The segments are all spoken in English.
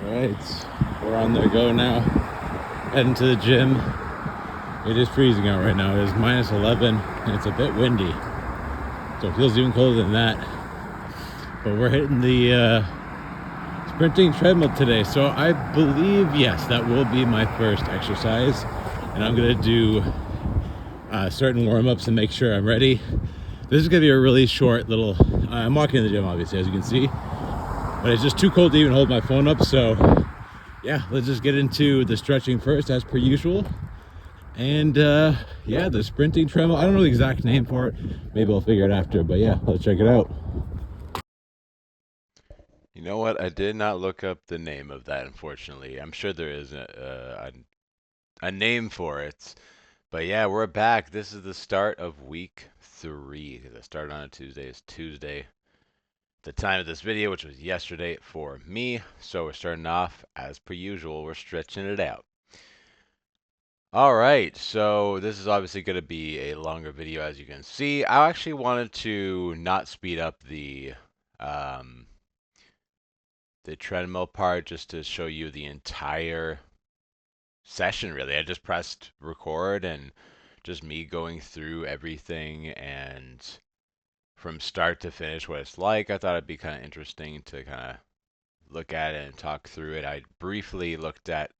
Alright, we're on the go now. Heading to the gym. It is freezing out right now. It is minus 11 and it's a bit windy. So it feels even colder than that. But we're hitting the sprinting treadmill today. So I believe, yes, that will be my first exercise. And I'm going to do certain warm-ups and make sure I'm ready. This is going to be a really short little... I'm walking in the gym, obviously, as you can see. But it's just too cold to even hold my phone up, so yeah, let's just get into the stretching first, as per usual. And yeah, the sprinting treadmill, I don't know the exact name for it. Maybe I'll figure it after, but yeah, let's check it out. You know what? I did not look up the name of that, unfortunately. I'm sure there is a name for it. But yeah, we're back. This is the start of week 3. Because I started on a Tuesday. It's Tuesday. The time of this video, which was yesterday for me. So we're starting off as per usual. We're stretching it out. All right, so this is obviously going to be a longer video, as you can see. I actually wanted to not speed up the treadmill part just to show you the entire session, really. I just pressed record and just me going through everything and from start to finish what it's like. I thought it'd be kind of interesting to kind of look at it and talk through it. I briefly looked at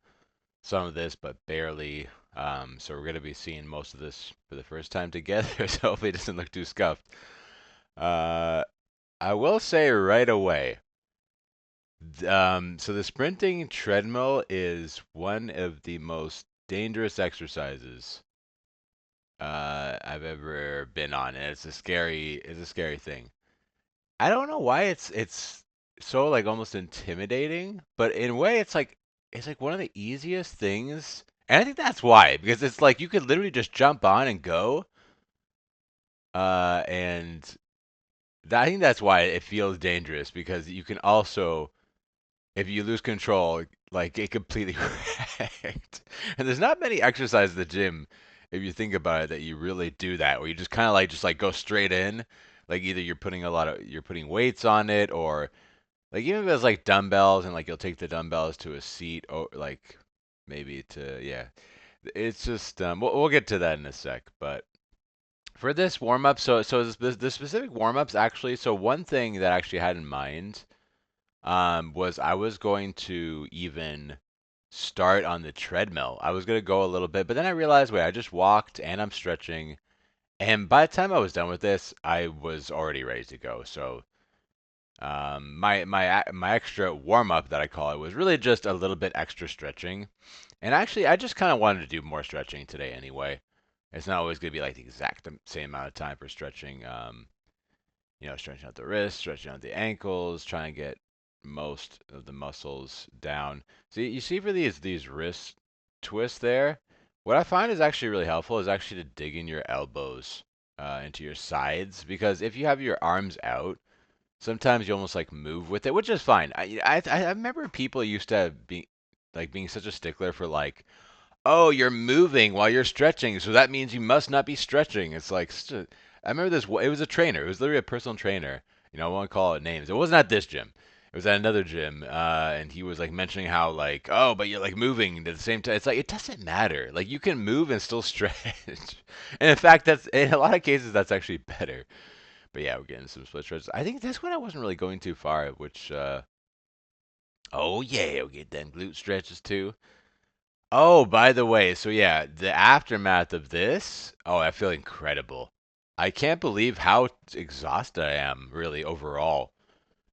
some of this, but barely. So we're going to be seeing most of this for the first time together, so hopefully it doesn't look too scuffed. I will say right away, so the sprinting treadmill is one of the most dangerous exercises I've ever been on, and it's a scary thing. I don't know why it's so like almost intimidating, but in a way it's like one of the easiest things. And I think that's why, because it's like you could literally just jump on and go. And I think that's why it feels dangerous, because you can also, if you lose control, like get completely wrecked. And there's not many exercises at the gym, if you think about it, that you really do that, where you just kind of like just like go straight in. Like either you're putting weights on it, or like even if it's like dumbbells and like you'll take the dumbbells to a seat, or like maybe to, yeah. It's just we'll get to that in a sec, but for this warm up, so the specific warm ups actually. So one thing that I actually had in mind was I was going to even start on the treadmill. I was gonna go a little bit, but then I realized, wait, I just walked and I'm stretching, and by the time I was done with this, I was already ready to go. So my extra warm up that I call it was really just a little bit extra stretching, and actually I just kind of wanted to do more stretching today anyway. It's not always going to be like the exact same amount of time for stretching. Stretching out the wrists, stretching out the ankles, trying to get most of the muscles down. So you see for these wrist twists there, what I find is actually really helpful is actually to dig in your elbows into your sides, because if you have your arms out, sometimes you almost like move with it, which is fine. I remember people used to be like being such a stickler for like, oh, you're moving while you're stretching, so that means you must not be stretching. It's like, I remember this. It was a trainer. It was literally a personal trainer. I won't call it names. It wasn't at this gym. It was at another gym, and he was like mentioning how like, oh, but you're like moving at the same time. It's like it doesn't matter. Like you can move and still stretch. And in fact, that's in a lot of cases that's actually better. But yeah, we're getting some split stretches. I think that's when I wasn't really going too far. Which, oh yeah, we get them glute stretches too. Oh, by the way, so yeah, the aftermath of this, oh, I feel incredible. I can't believe how exhausted I am, really, overall.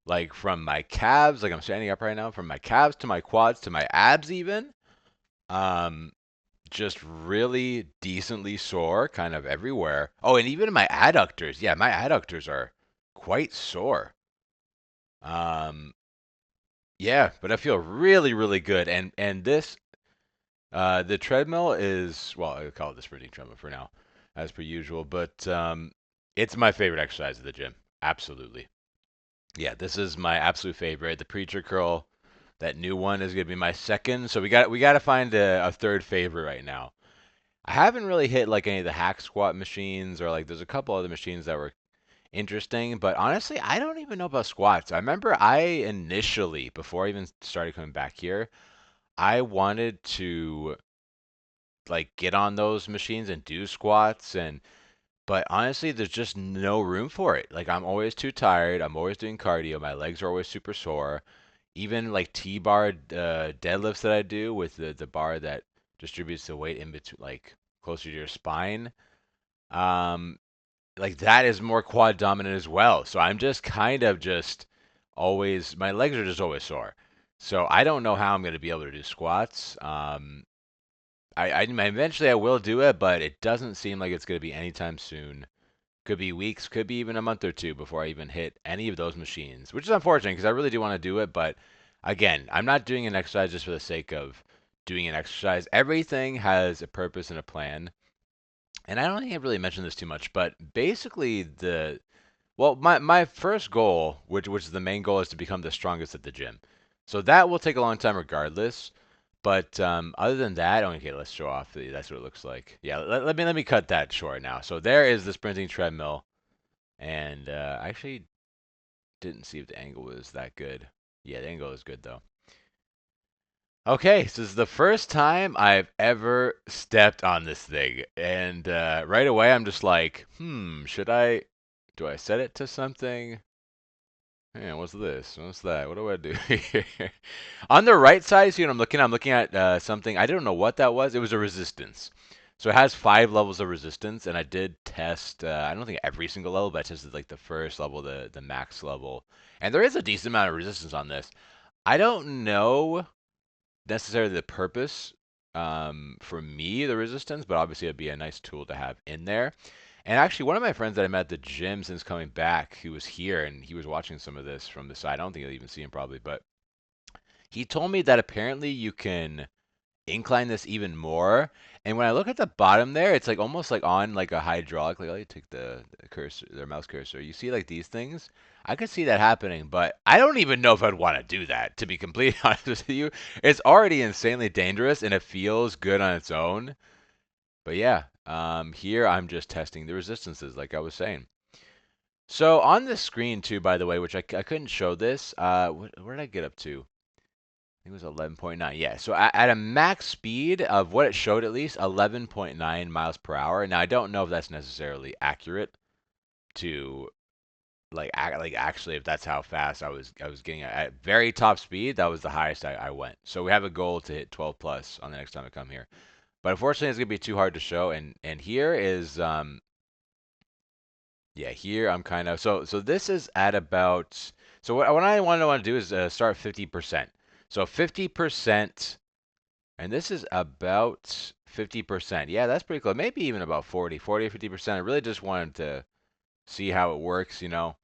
Like, from my calves, like I'm standing up right now, from my calves to my quads to my abs, even. Um, just really decently sore, kind of everywhere. Oh, and even my adductors. Yeah, my adductors are quite sore. Um, yeah, but I feel really, really good. And this the treadmill is, well, I call it the sprinting treadmill for now, as per usual, but it's my favorite exercise at the gym. Absolutely. Yeah, this is my absolute favorite. The preacher curl, that new one, is gonna be my second. So we got to find a third favorite right now. I haven't really hit like any of the hack squat machines, or like there's a couple other machines that were interesting. But honestly, I don't even know about squats. I remember I initially, before I even started coming back here, I wanted to like get on those machines and do squats and but honestly, there's just no room for it. Like I'm always too tired. I'm always doing cardio. My legs are always super sore. Even like T-bar deadlifts that I do with the bar that distributes the weight in between, like closer to your spine. Um, like that is more quad dominant as well. So I'm just kind of just always my legs are just always sore. So I don't know how I'm going to be able to do squats. I eventually I will do it, but it doesn't seem like it's going to be anytime soon. Could be weeks, could be even a month or two before I even hit any of those machines, which is unfortunate because I really do want to do it. But again, I'm not doing an exercise just for the sake of doing an exercise. Everything has a purpose and a plan. And I don't think I've really mentioned this too much, but basically my first goal, which is the main goal, is to become the strongest at the gym. So that will take a long time regardless. But other than that, okay, let's show off. That's what it looks like. Yeah, let me cut that short now. So there is the sprinting treadmill, and I actually didn't see if the angle was that good. Yeah, the angle is good though. Okay, so this is the first time I've ever stepped on this thing, and right away I'm just like, should I? Do I set it to something? Man, what's this? What's that? What do I do here? On the right side, see what I'm looking at? I'm looking at something. I don't know what that was. It was a resistance. So it has 5 levels of resistance, and I did test. I don't think every single level, but I tested like the first level, the max level, and there is a decent amount of resistance on this. I don't know necessarily the purpose for me, the resistance, but obviously it'd be a nice tool to have in there. And actually, one of my friends that I met at the gym since coming back, he was here and he was watching some of this from the side. I don't think he'll even see him probably, but he told me that apparently you can incline this even more. And when I look at the bottom there, it's like almost like on like a hydraulic. Like, oh, you take the cursor, their mouse cursor. You see like these things. I could see that happening, but I don't even know if I'd want to do that. To be completely honest with you, it's already insanely dangerous and it feels good on its own. But yeah, here I'm just testing the resistances, like I was saying. So on the screen too, by the way, which I couldn't show this. Where did I get up to? It was 11.9. Yeah. So at a max speed of what it showed, at least 11.9 miles per hour. Now I don't know if that's necessarily accurate to like actually if that's how fast I was getting at very top speed. That was the highest I went. So we have a goal to hit 12 plus on the next time I come here. But unfortunately, it's gonna be too hard to show. And here is yeah, here I'm kind of so this is at about so what I want to do is start 50%. So 50%. And this is about 50%. Yeah, that's pretty close. Maybe even about 40 or 50%. I really just wanted to see how it works, you know.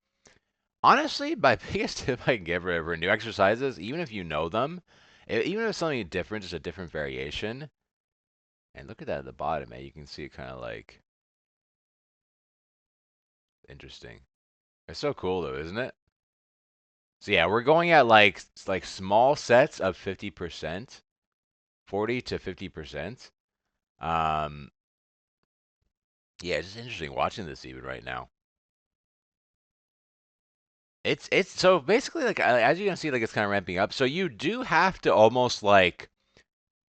Honestly, my biggest tip I can give for new exercises, even if you know them, even if it's something different, just a different variation. And look at that at the bottom, man. You can see it kind of like interesting. It's so cool though, isn't it? So yeah, we're going at like small sets of 50%, 40 to 50%. Um, yeah, it's just interesting watching this even right now. It's so basically like as you can see, like it's kind of ramping up. So you do have to almost like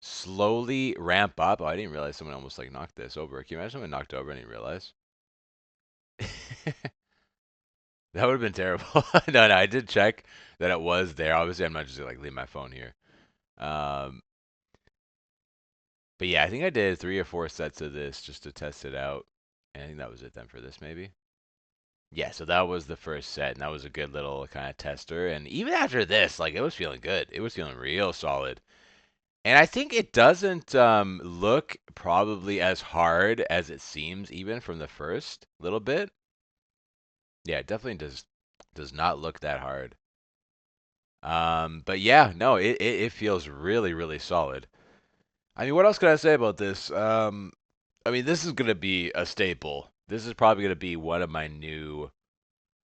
slowly ramp up. Oh, I didn't realize someone almost like knocked this over. Can you imagine someone knocked over and didn't realize? That would have been terrible. No, I did check that it was there. Obviously, I'm not just gonna like leave my phone here. Um, but yeah, I think I did 3 or 4 sets of this just to test it out. And I think that was it then for this maybe. Yeah, so that was the first set, and that was a good little kind of tester. And even after this, like it was feeling good. It was feeling real solid. And I think it doesn't look probably as hard as it seems, even from the first little bit. Yeah, it definitely does not look that hard. But yeah, no, it feels really, really solid. I mean, what else can I say about this? I mean, this is gonna be a staple. This is probably gonna be one of my new.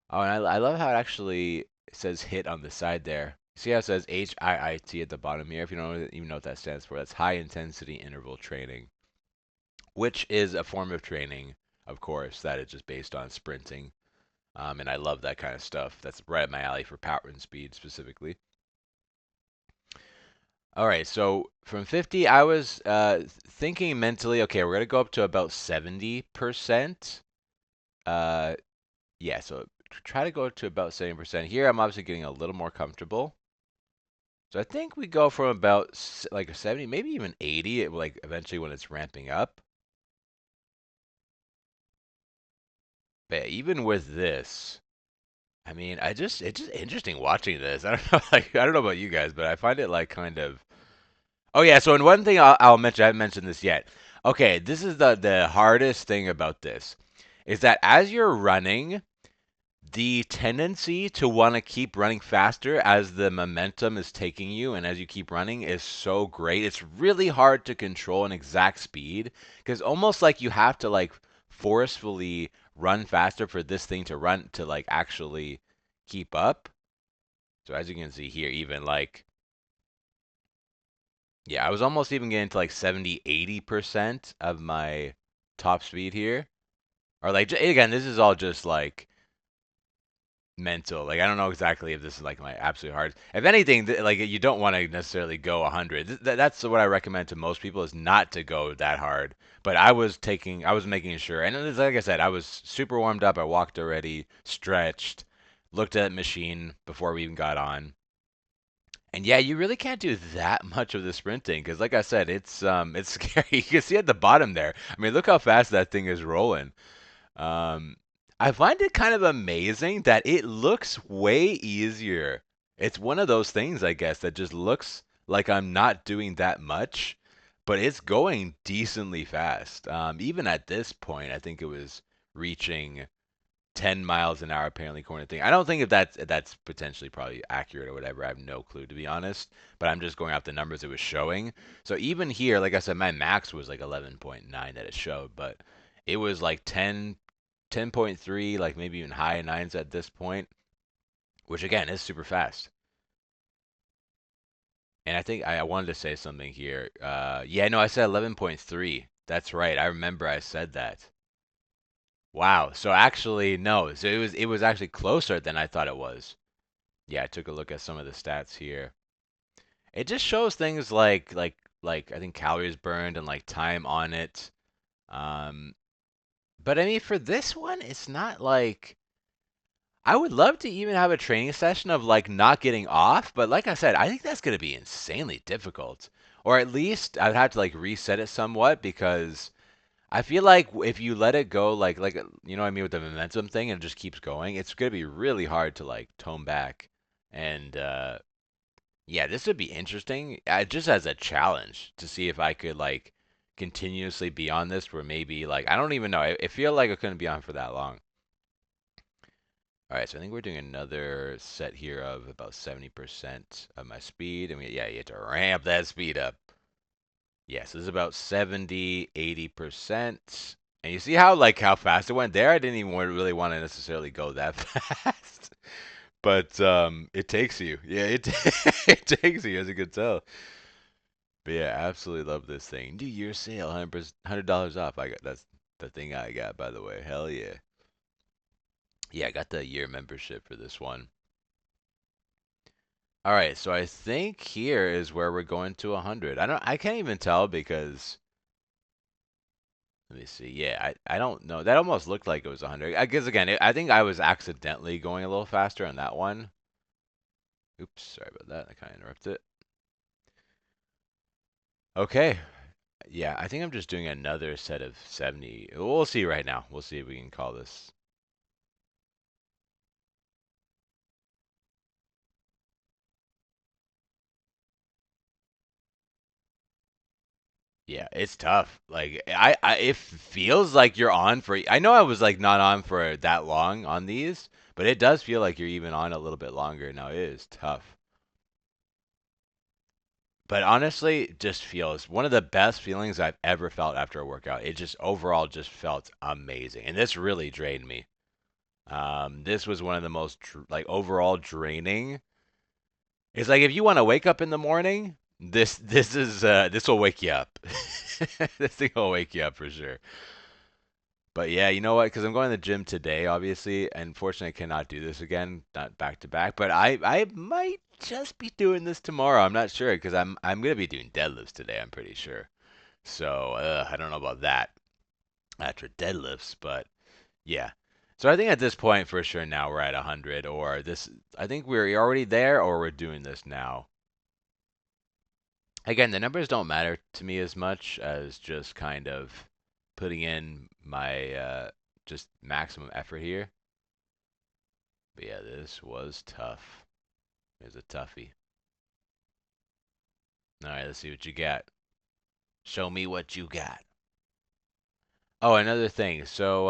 Oh, and I love how it actually says hit on the side there. See how it says HIIT at the bottom here? If you don't even know what that stands for, that's high intensity interval training, which is a form of training, of course, that is just based on sprinting. And I love that kind of stuff. That's right up my alley for power and speed specifically. All right, so from 50, I was thinking mentally, okay, we're gonna go up to about 70%. Uh, yeah, so try to go to about 70%. Here, I'm obviously getting a little more comfortable. So I think we go from about like a 70, maybe even 80, like eventually when it's ramping up. But even with this, I mean, it's just interesting watching this. I don't know, like I don't know about you guys, but I find it like kind of. Oh yeah, so and one thing I'll mention, I haven't mentioned this yet. Okay, this is the hardest thing about this is that as you're running, the tendency to want to keep running faster as the momentum is taking you and as you keep running is so great. It's really hard to control an exact speed because almost like you have to like forcefully run faster for this thing to run to like actually keep up. So as you can see here, even like, yeah, I was almost even getting to like 70, 80% of my top speed here. Or like, again, this is all just like mental. Like I don't know exactly if this is like my absolute hard. If anything, like you don't want to necessarily go 100. That's what I recommend to most people is not to go that hard. But I was making sure, and like I said, I was super warmed up. I walked already, stretched, looked at machine before we even got on. And yeah, you really can't do that much of the sprinting because, like I said, it's scary. You can see at the bottom there. I mean, look how fast that thing is rolling. Um, I find it kind of amazing that it looks way easier. It's one of those things, I guess, that just looks like I'm not doing that much, but it's going decently fast. Even at this point, I think it was reaching 10 miles an hour apparently according to thing. I don't think if that's potentially probably accurate or whatever. I have no clue to be honest, but I'm just going off the numbers it was showing. So even here, like I said, my max was like 11.9 that it showed, but it was like 10.3, like maybe even high nines at this point, which again is super fast. And I think I wanted to say something here. Yeah, no, I said 11.3. That's right. I remember I said that. Wow. So actually, no. So it was actually closer than I thought it was. Yeah, I took a look at some of the stats here. It just shows things like I think calories burned and like time on it. Um, but I mean for this one, it's not like I would love to even have a training session of like not getting off, but like I said, I think that's going to be insanely difficult. Or at least I'd have to like reset it somewhat because I feel like if you let it go like you know what I mean with the momentum thing and it just keeps going, it's going to be really hard to like tone back. And yeah, this would be interesting just as a challenge to see if I could like continuously be on this for maybe like I don't even know. I feel like I couldn't be on for that long. All right, so I think we're doing another set here of about 70% of my speed. And yeah, you have to ramp that speed up. Yeah, so this is about 70, 80%. And you see how like how fast it went there? I didn't even really want to necessarily go that fast. But it takes you. Yeah, it takes you as you can tell. But yeah, absolutely love this thing. New Year sale, $100 off. I got that's the thing I got by the way. Hell yeah. Yeah, I got the year membership for this one. All right, so I think here is where we're going to 100. I can't even tell because let me see. Yeah, I don't know. That almost looked like it was 100. I guess again, I think I was accidentally going a little faster on that one. Oops, sorry about that. I kind of interrupted. Okay. Yeah, I think I'm just doing another set of 70. We'll see right now. We'll see if we can call this. Yeah, it's tough. Like it feels like you're on for. I know I was like not on for that long on these, but it does feel like you're even on a little bit longer now. It is tough. But honestly, it just feels one of the best feelings I've ever felt after a workout. It just overall just felt amazing, and this really drained me. This was one of the most like overall draining. It's like if you want to wake up in the morning, this will wake you up. This thing will wake you up for sure. But yeah, you know what? Because I'm going to the gym today, obviously. And unfortunately, I cannot do this again, not back to back. But I might just be doing this tomorrow. I'm not sure because I'm gonna be doing deadlifts today. I'm pretty sure. So I don't know about that after deadlifts, but yeah. So I think at this point, for sure, now we're at 100, or this. I think we're already there, or we're doing this now. Again, the numbers don't matter to me as much as just kind of putting in my just maximum effort here. But yeah, this was tough. It was a toughie. All right, let's see what you got. Show me what you got. Oh, another thing. So,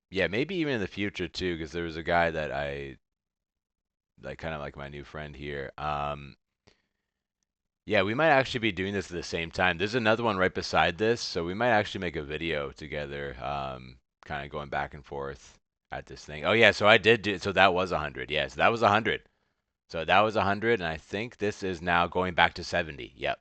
yeah, maybe even in the future too, because there was a guy that I like, kind of like my new friend here. Yeah, we might actually be doing this at the same time. There's another one right beside this, so we might actually make a video together, kind of going back and forth at this thing. Oh yeah, so I did do. So that was 100. Yeah, so that was 100. So that was 100, and I think this is now going back to 70. Yep.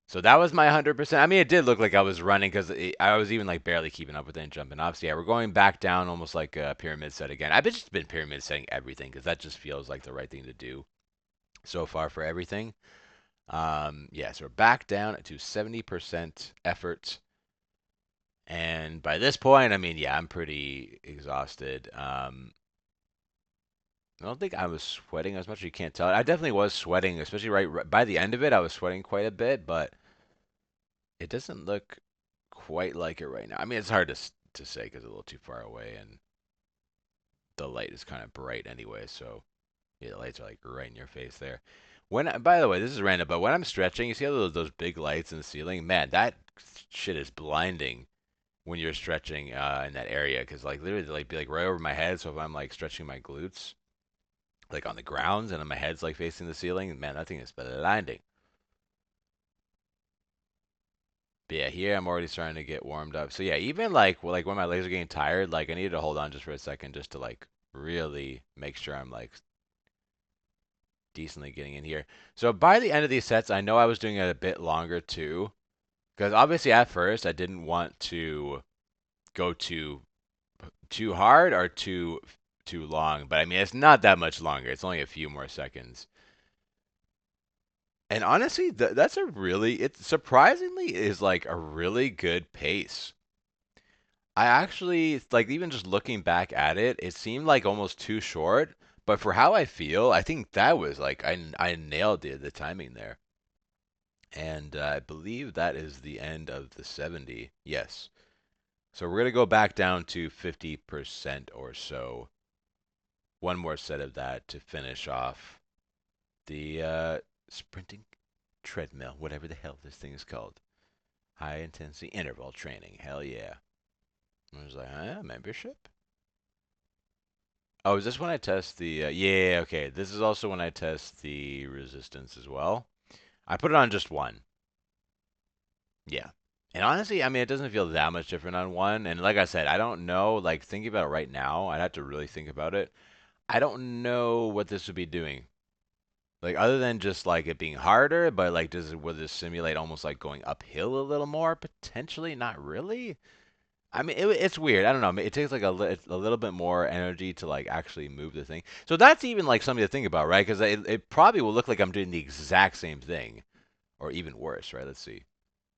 So that was my 100%. I mean, it did look like I was running because I was even like barely keeping up with it and jumping off. So yeah, we're going back down almost like a pyramid set again. I've just been pyramid setting everything because that just feels like the right thing to do so far for everything. Yeah, so we're back down to 70% effort. And by this point, I mean, yeah, I'm pretty exhausted. I don't think I was sweating as much. You can't tell. I definitely was sweating, especially right by the end of it. I was sweating quite a bit, but it doesn't look quite like it right now. I mean, it's hard to say because it's a little too far away, and the light is kind of bright anyway. So yeah, the lights are like right in your face there. By the way, this is random, but when I'm stretching, you see how those big lights in the ceiling? Man, that shit is blinding when you're stretching in that area, because like literally they like be like right over my head. So if I'm like stretching my glutes, like on the grounds, and then my head's like facing the ceiling, man, that thing is blinding. But yeah, here I'm already starting to get warmed up. So yeah, even like when my legs are getting tired, like I need to hold on just for a second just to like really make sure I'm like decently getting in here. So by the end of these sets, I know I was doing it a bit longer too, because obviously at first I didn't want to go too hard or too long, but I mean it's not that much longer. It's only a few more seconds. And honestly, that's a really it surprisingly is like a really good pace. I actually like even just looking back at it, it seemed like almost too short, but for how I feel, I think that was like I nailed the timing there. And I believe that is the end of the 70. Yes. So we're going to go back down to 50% or so. One more set of that to finish off the sprinting treadmill, whatever the hell this thing is called. High intensity interval training. Hell yeah. I was like, membership? Oh, is this when I test the? Yeah, okay. This is also when I test the resistance as well. I put it on just one. Yeah. And honestly, I mean, it doesn't feel that much different on one. And like I said, I don't know. Like thinking about it right now, I'd have to really think about it. I don't know what this would be doing. Like other than just like it being harder, but like would this simulate almost like going uphill a little more? Potentially, not really. I mean, it's weird. I don't know. It takes like a little bit more energy to like actually move the thing. So that's even like something to think about, right? Because it probably will look like I'm doing the exact same thing, or even worse, right? Let's see.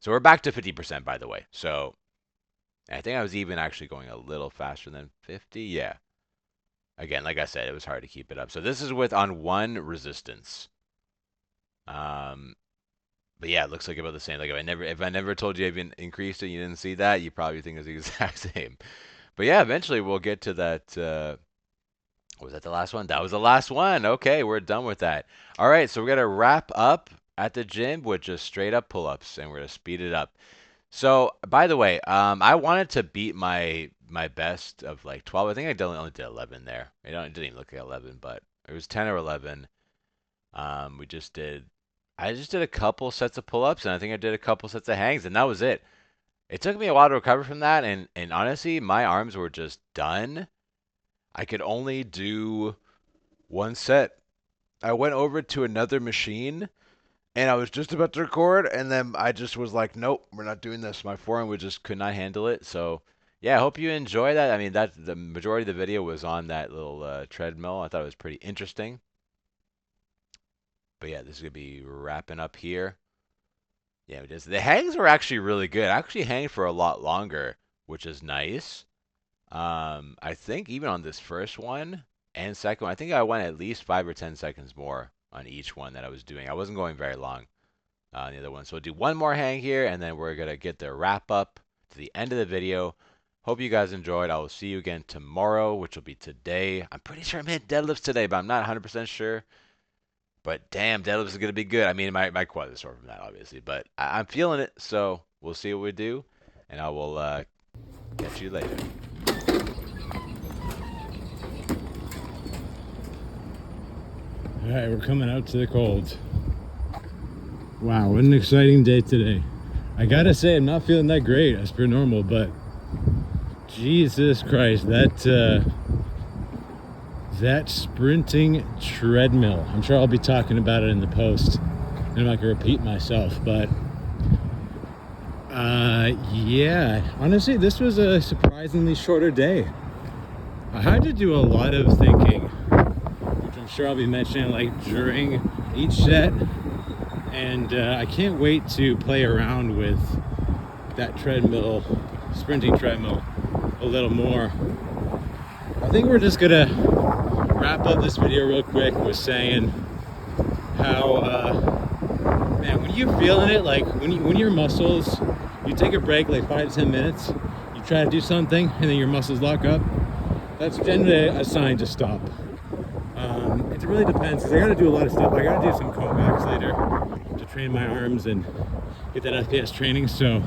So we're back to 50%, by the way. So I think I was even actually going a little faster than 50. Yeah. Again, like I said, it was hard to keep it up. So this is with on one resistance. Um, but yeah, it looks like about the same. Like if I never told you I even increased it, you didn't see that, you probably think it's the exact same. But yeah, eventually we'll get to that. Was that the last one? That was the last one. Okay, we're done with that. All right, so we're gonna wrap up at the gym with just straight up pull-ups, and we're gonna speed it up. So, by the way, I wanted to beat my best of like 12. I think I only did 11 there. It didn't even look like 11, but it was 10 or 11. We just did. I just did a couple sets of pull-ups, and I think I did a couple sets of hangs, and that was it. It took me a while to recover from that, and honestly, my arms were just done. I could only do one set. I went over to another machine and I was just about to record, and then I just was like, nope, we're not doing this. My forearm would just could not handle it. So yeah, I hope you enjoy that. I mean, that the majority of the video was on that little treadmill. I thought it was pretty interesting. But yeah, this is gonna be wrapping up here. Yeah, it is. The hangs were actually really good. I actually hanged for a lot longer, which is nice. I think even on this first one and second one, I think I went at least 5 or 10 seconds more on each one that I was doing. I wasn't going very long on the other one. So we'll do one more hang here, and then we're gonna get the wrap up to the end of the video. Hope you guys enjoyed. I will see you again tomorrow, which will be today. I'm pretty sure I'm hitting deadlifts today, but I'm not 100% sure. But damn, deadlifts is gonna be good. I mean, my quad is sore from that, obviously, but I'm feeling it. So we'll see what we do, and I will catch you later. All right, we're coming out to the cold. Wow, what an exciting day today. I gotta say, I'm not feeling that great as per normal, but Jesus Christ, that sprinting treadmill. I'm sure I'll be talking about it in the post, and I'm not gonna repeat myself, but yeah, honestly, this was a surprisingly shorter day. I had to do a lot of thinking, which I'm sure I'll be mentioning like during each set, and I can't wait to play around with that treadmill, sprinting treadmill, a little more. I think we're just gonna wrap up this video real quick with saying how man, when you're feeling it, like when your muscles, you take a break like 5 to 10 minutes, you try to do something and then your muscles lock up, that's generally a sign to stop. It really depends, because I gotta do a lot of stuff. I gotta do some Kovacs later to train my arms and get that FPS training. So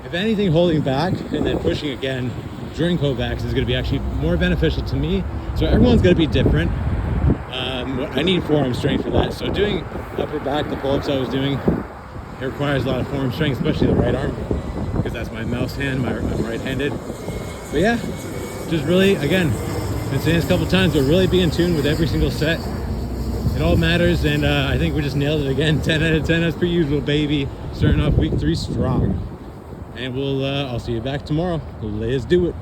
if anything, holding back and then pushing again during Kovacs is gonna be actually more beneficial to me. So everyone's gonna be different. I need forearm strength for that. So doing upper back, the pull-ups I was doing, it requires a lot of forearm strength, especially the right arm, because that's my mouse hand, I'm right-handed. But yeah, just really, again, been saying this a couple times, but really be in tune with every single set. It all matters, and I think we just nailed it again. 10 out of 10 as per usual, baby. Starting off week 3 strong. And I'll see you back tomorrow. Let's do it.